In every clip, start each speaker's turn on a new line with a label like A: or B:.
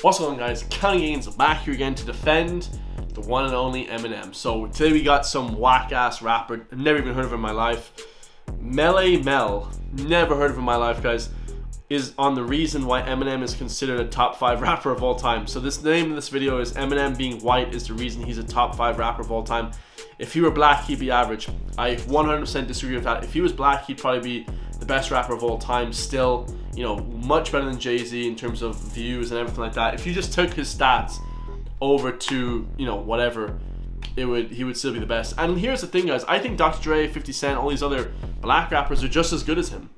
A: What's going on, guys? Counting Gains back here again to defend the one and only Eminem. So today we got some whack-ass rapper, never even heard of him in my life. Melle Mel, never heard of him in my life, guys, is on the reason why Eminem is considered a top 5 rapper of all time. So the name of this video is Eminem being white is the reason he's a top 5 rapper of all time. If he were black, he'd be average. I 100% disagree with that. If he was black, he'd probably be the best rapper of all time still. You know, much better than Jay-Z in terms of views and everything like that. If you just took his stats over to, you know, whatever, he would still be the best. And here's the thing, guys. I think Dr. Dre, 50 Cent, all these other black rappers are just as good as him.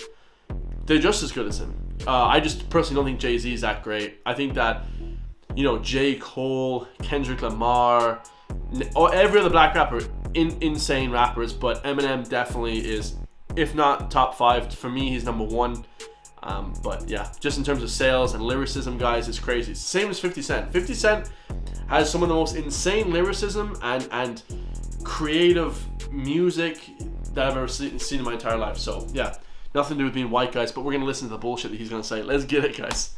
A: They're just as good as him. I just personally don't think Jay-Z is that great. I think that, you know, J. Cole, Kendrick Lamar, or every other black rapper, insane rappers, but Eminem definitely is, if not top 5, for me, he's number 1. But yeah, just in terms of sales and lyricism, guys, it's crazy. It's the same as 50 Cent. 50 Cent has some of the most insane lyricism and creative music that I've ever seen in my entire life. So yeah, nothing to do with being white, guys, but we're gonna listen to the bullshit that he's gonna say. Let's get it, guys.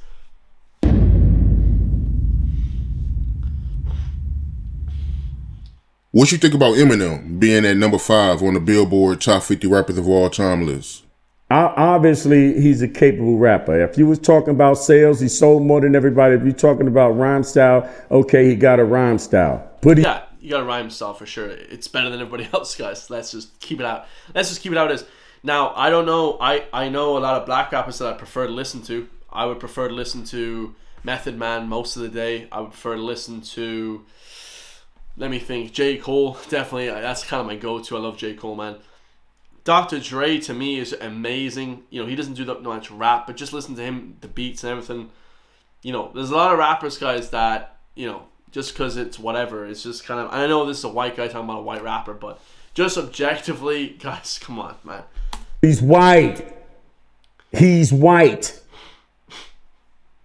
B: What you think about Eminem being at number 5 on the Billboard Top 50 Rappers of All Time list?
C: Obviously, he's a capable rapper. If you was talking about sales, he sold more than everybody. If you're talking about rhyme style, okay, he got a rhyme style.
A: Yeah, you got a rhyme style for sure. It's better than everybody else, guys. Let's just keep it out. Let's just keep it out as. Now, I don't know. I know a lot of black rappers that I prefer to listen to. I would prefer to listen to Method Man most of the day. I would prefer to listen to, let me think, J. Cole. Definitely, that's kind of my go-to. I love J. Cole, man. Dr. Dre to me is amazing. You know, he doesn't do that much rap, but just listen to him, the beats and everything. You know, there's a lot of rappers, guys, that, you know, just because it's whatever, it's just kind of, I know this is a white guy talking about a white rapper, but just objectively, guys, come on, man.
C: He's white. He's white.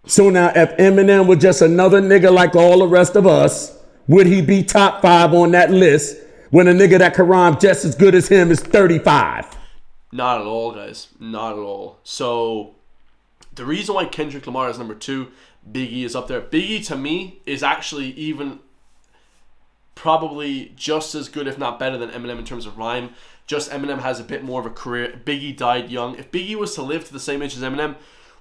C: So now if Eminem was just another nigga like all the rest of us, would he be top 5 on that list? When a nigga that can rhyme just as good as him is 35.
A: Not at all, guys. Not at all. So, the reason why Kendrick Lamar is number 2, Biggie is up there. Biggie, to me, is actually even probably just as good, if not better, than Eminem in terms of rhyme. Just Eminem has a bit more of a career. Biggie died young. If Biggie was to live to the same age as Eminem,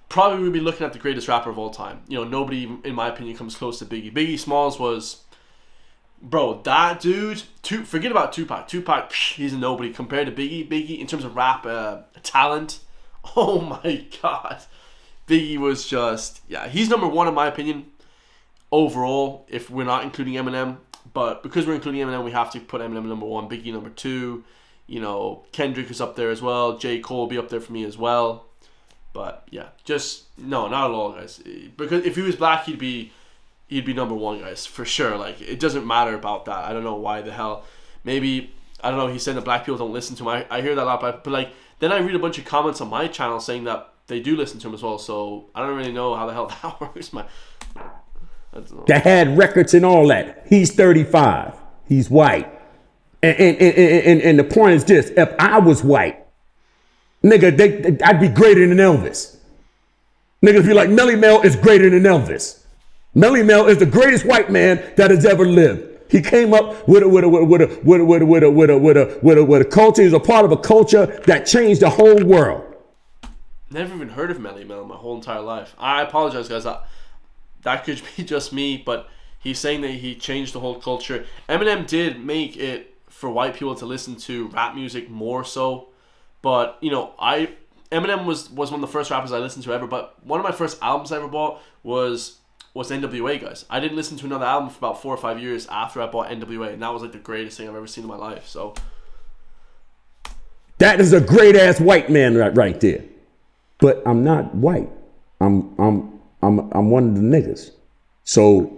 A: probably we'd be looking at the greatest rapper of all time. You know, nobody, in my opinion, comes close to Biggie. Biggie Smalls was... Bro, that dude, forget about Tupac. Tupac, he's a nobody compared to Biggie. Biggie, in terms of rap talent, oh my God. Biggie was just, yeah, he's number 1 in my opinion overall, if we're not including Eminem. But because we're including Eminem, we have to put Eminem number 1, Biggie number 2. You know, Kendrick is up there as well. J. Cole will be up there for me as well. But yeah, just, no, not at all, guys. Because if he was black, he'd be number 1, guys, for sure. Like, it doesn't matter about that. I don't know why the hell. Maybe, I don't know, he's saying that black people don't listen to him. I hear that a lot, but like, then I read a bunch of comments on my channel saying that they do listen to him as well, so I don't really know how the hell that works, man.
C: That had records and all that. He's 35. He's white. And the point is this, if I was white, nigga, I'd be greater than Elvis. Niggas be like, Melle Mel is greater than Elvis. Melle Mel is the greatest white man that has ever lived. He came up with a culture. He's a part of a culture that changed the whole world.
A: Never even heard of Melle Mel my whole entire life. I apologize, guys. That could be just me, but he's saying that he changed the whole culture. Eminem did make it for white people to listen to rap music more so, but you know, Eminem was one of the first rappers I listened to ever. But one of my first albums I ever bought was NWA, guys. I didn't listen to another album for about 4 or 5 years after I bought NWA, and that was like the greatest thing I've ever seen in my life. So
C: that is a great ass white man right there. But I'm not white. I'm one of the niggas. So,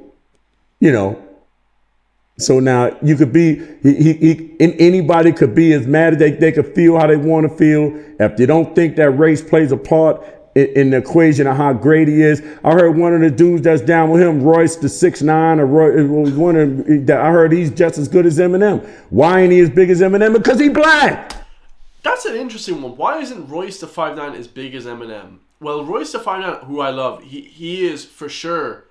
C: you know. So now you could be anybody could be as mad as they could feel how they want to feel. If you don't think that race plays a part in the equation of how great he is. I heard one of the dudes that's down with him, Royce the 6'9", or I heard he's just as good as Eminem. Why ain't he as big as Eminem? Because he black.
A: That's an interesting one. Why isn't Royce the 5'9" as big as Eminem? Well, Royce the 5'9", who I love, he is for sure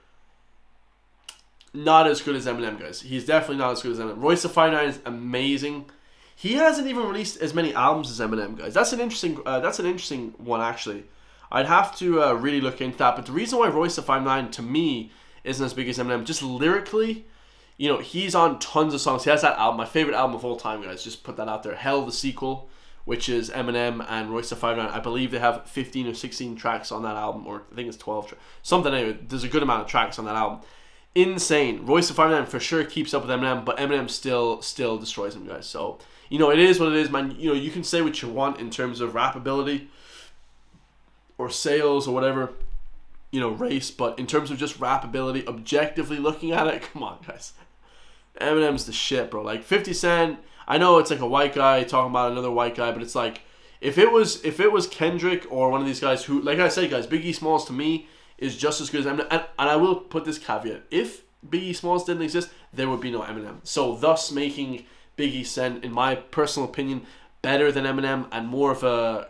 A: not as good as Eminem, guys. He's definitely not as good as Eminem. Royce the 5'9" is amazing. He hasn't even released as many albums as Eminem, guys. That's an interesting one, actually. I'd have to really look into that. But the reason why Royce the 5'9" to me isn't as big as Eminem, just lyrically, you know, he's on tons of songs. He has that album, my favorite album of all time, guys. Just put that out there. Hell, the sequel, which is Eminem and Royce the 5'9". I believe they have 15 or 16 tracks on that album, or I think it's 12. Something anyway. There's a good amount of tracks on that album. Insane. Royce the 5'9" for sure keeps up with Eminem, but Eminem still destroys him, guys. So, you know, it is what it is, man. You know, you can say what you want in terms of rap ability or sales or whatever, you know, race, but in terms of just rap ability, objectively looking at it, come on, guys. Eminem's the shit, bro. Like 50 Cent, I know it's like a white guy talking about another white guy, but it's like if it was Kendrick or one of these guys who, like I say, guys, Biggie Smalls to me is just as good as Eminem. And I will put this caveat: if Biggie Smalls didn't exist, there would be no Eminem. So thus making Biggie Cent, in my personal opinion, better than Eminem and more of a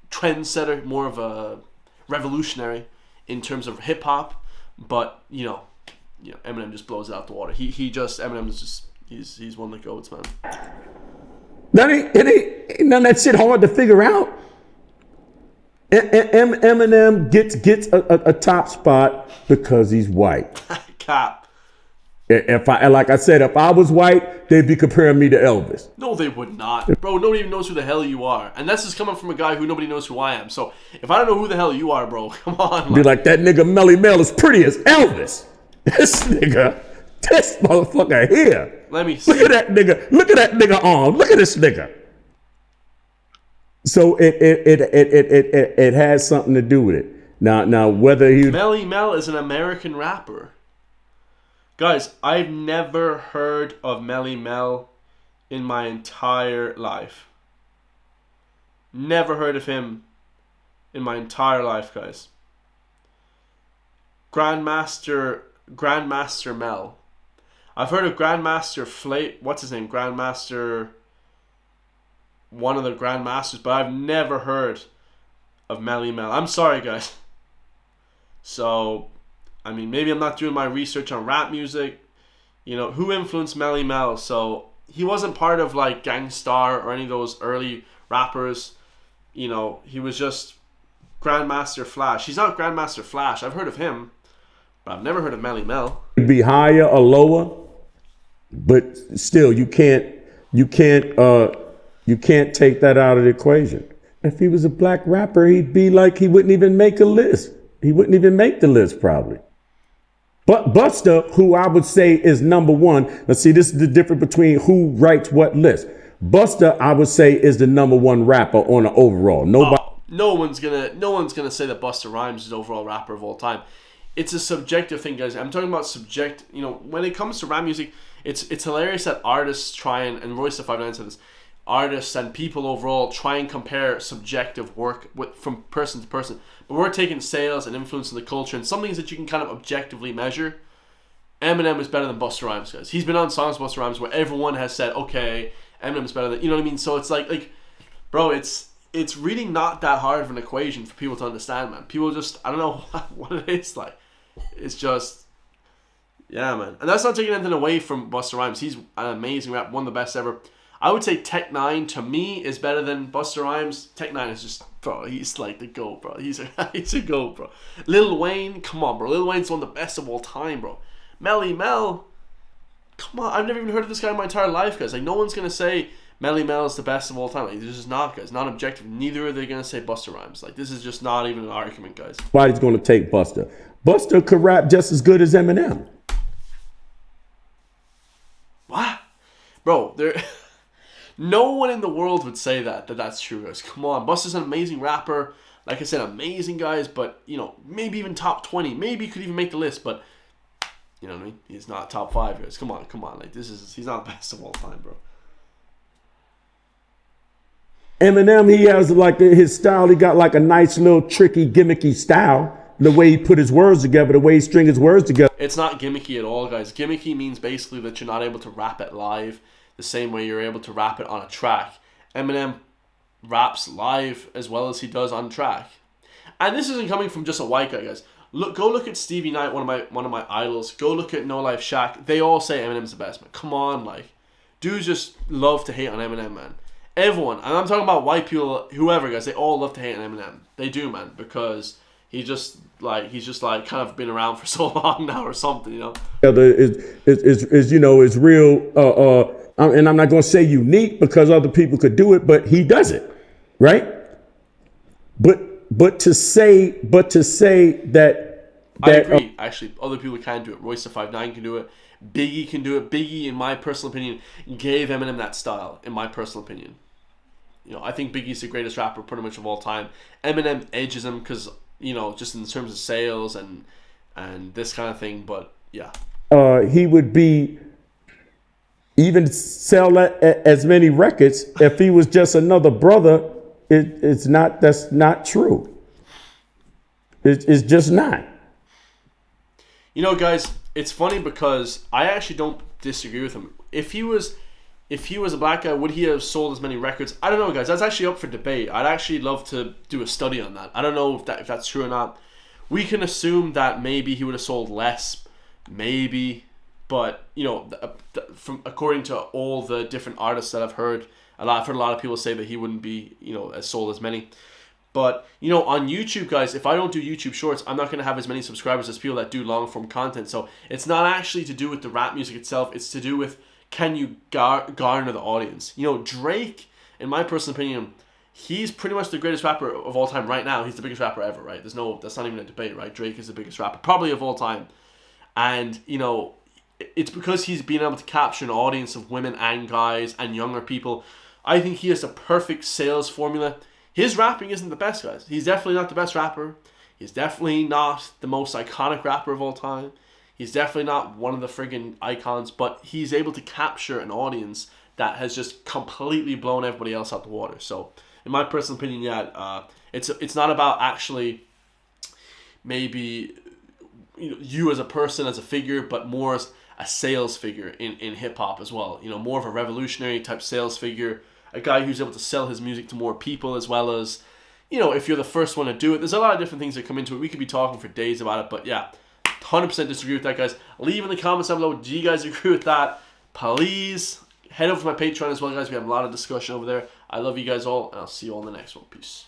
A: trendsetter, more of a revolutionary in terms of hip hop. But you know, Eminem just blows it out the water. Eminem is just he's one of the goats, man.
C: It ain't none of that shit hard to figure out. Eminem gets a top spot because he's white.
A: Cap.
C: If I was white, they'd be comparing me to Elvis.
A: No, they would not. Bro, nobody even knows who the hell you are. And this is coming from a guy who nobody knows who I am. So if I don't know who the hell you are, bro, come on.
C: Be like, that nigga Melle Mel is pretty as Elvis. This motherfucker here.
A: Let me see.
C: Look at that nigga arm. Look at this nigga. So it has something to do with it. Now whether he
A: Melle Mel is an American rapper. Guys, I've never heard of Melle Mel in my entire life. Never heard of him in my entire life, guys. Grandmaster Mel. I've heard of Grandmaster what's his name? Grandmaster, one of the Grandmasters, but I've never heard of Melle Mel. I'm sorry, guys. So, I mean, maybe I'm not doing my research on rap music. You know, who influenced Melle Mel? So, he wasn't part of like Gang Starr or any of those early rappers. You know, he was just Grandmaster Flash. He's not Grandmaster Flash. I've heard of him, but I've never heard of Melle Mel.
C: Be higher or lower, but still, you can't take that out of the equation. If he was a black rapper, he'd be like, he wouldn't even make a list. He wouldn't even make the list, probably. But Busta, who I would say is number one. Now, see, this is the difference between who writes what list. Busta, I would say, is the number one rapper on the overall. Nobody.
A: No one's gonna say that Busta Rhymes is the overall rapper of all time. It's a subjective thing, guys. I'm talking about subject. You know, when it comes to rap music, it's hilarious that artists try and Royce the 5'9" said this. Artists and people overall try and compare subjective work from person to person, but we're taking sales and influence in the culture and some things that you can kind of objectively measure. Eminem is better than Busta Rhymes, guys. He's been on songs Busta Rhymes where everyone has said, okay, Eminem's better than, you know what I mean? So it's like, bro, it's really not that hard of an equation for people to understand, man. People just, I don't know what it is like. It's just, yeah, man. And that's not taking anything away from Busta Rhymes. He's an amazing rap, one of the best ever. I would say Tech 9 to me is better than Busta Rhymes. Tech 9 is just, bro, he's like the GOAT, bro. He's a GOAT, bro. Lil Wayne, come on, bro. Lil Wayne's one of the best of all time, bro. Melle Mel, come on. I've never even heard of this guy in my entire life, guys. Like, no one's going to say Melle Mel is the best of all time. Like, this is not, guys. Not objective. Neither are they going to say Busta Rhymes. Like, this is just not even an argument, guys.
C: Nobody's going to take Busta. Busta could rap just as good as Eminem.
A: What? Bro, no one in the world would say that's true, guys. Come on. Busta's an amazing rapper. Like I said, amazing guys, but, you know, maybe even top 20. Maybe he could even make the list, but, you know what I mean? He's not top 5, guys. Come on. Like, he's not the best of all time, bro.
C: Eminem, he has like his style. He got like a nice little tricky, gimmicky style. The way he put his words together, the way he string his words together.
A: It's not gimmicky at all, guys. Gimmicky means basically that you're not able to rap it live the same way you're able to rap it on a track. Eminem raps live as well as he does on track. And this isn't coming from just a white guy, guys. Go look at Stevie Knight, one of my idols. Go look at No Life Shaq. They all say Eminem's the best, man. Come on, like, dudes just love to hate on Eminem, man. Everyone, and I'm talking about white people, whoever, guys. They all love to hate on Eminem. They do, man, because he's just like kind of been around for so long now or something, you know.
C: Is real. And I'm not going to say unique because other people could do it, but he does it, right? But to say that
A: I agree. Actually, other people can do it. Royce the 5'9" can do it. Biggie can do it. Biggie, in my personal opinion, gave Eminem that style. In my personal opinion, you know, I think Biggie's the greatest rapper pretty much of all time. Eminem edges him because, you know, just in terms of sales and this kind of thing. But yeah,
C: he would be even sell as many records if he was just another brother. It's not. That's not true. It's just not.
A: You know, guys, it's funny because I actually don't disagree with him. If he was a black guy, would he have sold as many records? I don't know, guys. That's actually up for debate. I'd actually love to do a study on that. I don't know if that's true or not. We can assume that maybe he would have sold less, maybe, but you know, from according to all the different artists that I've heard a lot of people say that he wouldn't be, you know, as sold as many. But, you know, on YouTube, guys, if I don't do YouTube Shorts, I'm not going to have as many subscribers as people that do long-form content. So it's not actually to do with the rap music itself. It's to do with, can you garner the audience? You know, Drake, in my personal opinion, he's pretty much the greatest rapper of all time right now. He's the biggest rapper ever, right? That's not even a debate, right? Drake is the biggest rapper, probably of all time. And, you know, it's because he's been able to capture an audience of women and guys and younger people. I think he has the perfect sales formula. His rapping isn't the best, guys. He's definitely not the best rapper. He's definitely not the most iconic rapper of all time. He's definitely not one of the friggin' icons, but he's able to capture an audience that has just completely blown everybody else out the water. So, in my personal opinion, yeah, it's not about actually maybe you as a person, as a figure, but more as a sales figure in hip hop as well. You know, more of a revolutionary type sales figure. A guy who's able to sell his music to more people, as well as, you know, if you're the first one to do it. There's a lot of different things that come into it. We could be talking for days about it, but yeah, 100% disagree with that, guys. Leave in the comments down below, do you guys agree with that? Please head over to my Patreon as well, guys. We have a lot of discussion over there. I love you guys all, and I'll see you all in the next one. Peace.